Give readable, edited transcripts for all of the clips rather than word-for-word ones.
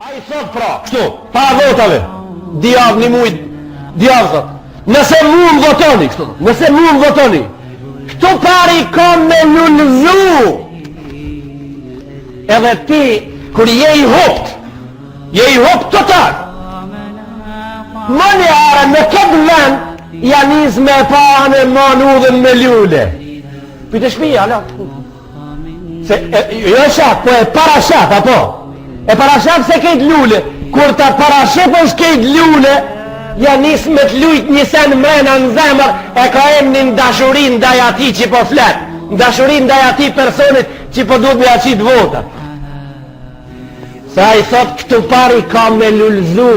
A I thot pra, kështu, pa votave, diavë një mujt, diavë thot, nëse mu më votoni, kështu, nëse mu më votoni, këtu pari kam me lullëzu, edhe ti, kur je I hopt total, më një arë në këtë vend, janis me panë e manudhen me lule. Pyte shpija, ala, se, jo shat, po e parashat, apo? E parashat se kejt lule, kur ta parashet është kejt lule, ja nis me të lujt një sen mrena në zemër, e ka emnin dashurin ndaj ati që po flet, dashurin ndaj ati personit që po duhet me aqit vota. Sa I thot këtu pari ka me lullzu,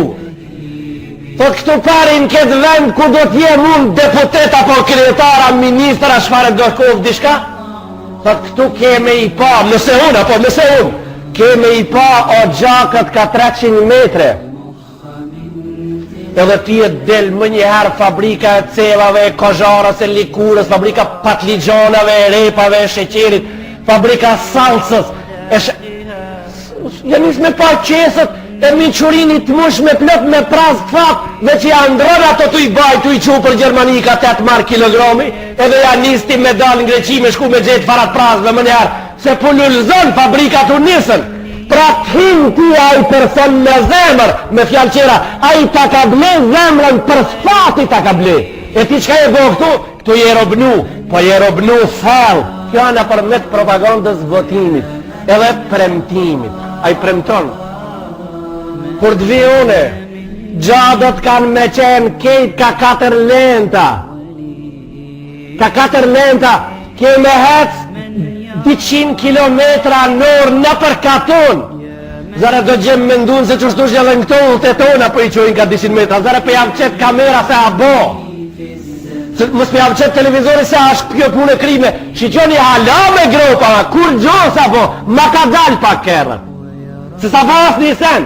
thot këtu pari në këtë vend ku do t'jem unë deputet apo krijetara, ministra, shfare do kohë dishka, thot këtu keme I pa, nëse unë, keme I pa o gjakët ka 300 metre, edhe ti e del më njëherë fabrika e cevave, e kozharës, e likurës, fabrika patligjonave, e repave, e sheqerit, fabrika salsës, janis me pa qesët, e miqurinit të mush me plot me praz të fat, dhe që ja ndrën ato të I baj, të I qu për Gjermanika 8 mark kilogramin, edhe janis ti me dal në Greqi me shku me gjetë farat prazve më njëherë, se po lullëzën fabrikat u nisën, pra t'hin ti a I person me zemër, me fjallë qera, a I ta ka ble zemrën për sfati ta ka ble. E ti qka e bo këtu je robnu, po je robnu fal, kjo anë përmet propagandës votimit, edhe premtimit, a I premton. Kur të vi une, gjadët kanë me qenë kejt ka 4 lenta, ke me hec 200 kilometra në orë në për katon. Zare do gjemë me ndunë se që shtush edhe në këto të tona për I qojnë ka 200 metra. Zare për javë qëtë kamera se a bo. Mësë për javë qëtë televizori se a shpjo punë e krime. Shqyqoni hala me gropa, kur gjo sa bo, ma ka dal pak kërët. Se sa pas një sen,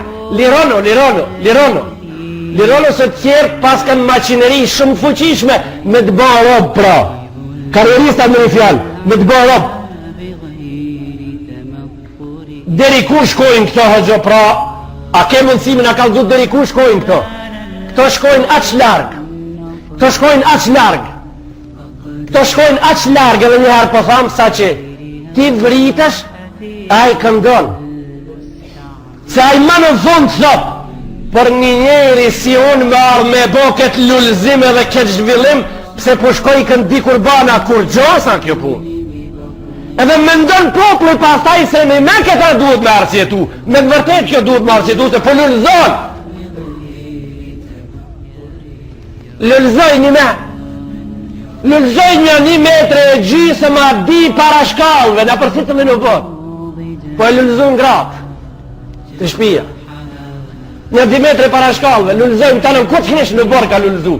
lirono se tjerë pas kanë maqineri shumë fuqishme me të ba rob pra. Karierista me një fjallë, me të ba rob. Deri ku shkojnë këto hoxho pra, a ke mundësimin a kalzut deri ku shkojnë këto? Këto shkojnë aq larg, edhe njëherë po thamë sa që ti vritesh, a I këndon. Se a I ma në fund thot, për një njeri si unë me ardhë me bo këtë lullzim edhe këtë zhvillim, pse po shkoj këndi kurbana kur gjosa kjo punë. Edhe me ndonë popli pastaj se me këta duhet me arsjetu, me në vërtet kjo duhet me arsjetu, se po lullzon. Lullzoj një metre e gjysë ma di para shkallëve, në përsitë me në botë. Po e lullzon gratë, të shpia. Një 2 metre para shkallëve, lullzojmë të në këtë hish në borë ka lullzu.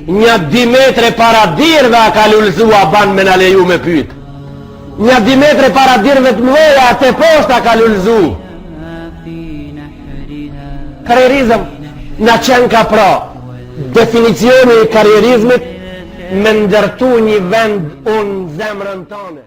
Një 2 metre para dirve ka lullzu a ban me në leju me pytë. Një 2 metre para dirve të mëveja të poshta ka lullzu. Karierizm në qenë ka pra definicioni I karierizmit me ndërtu një vend unë zemrën tane.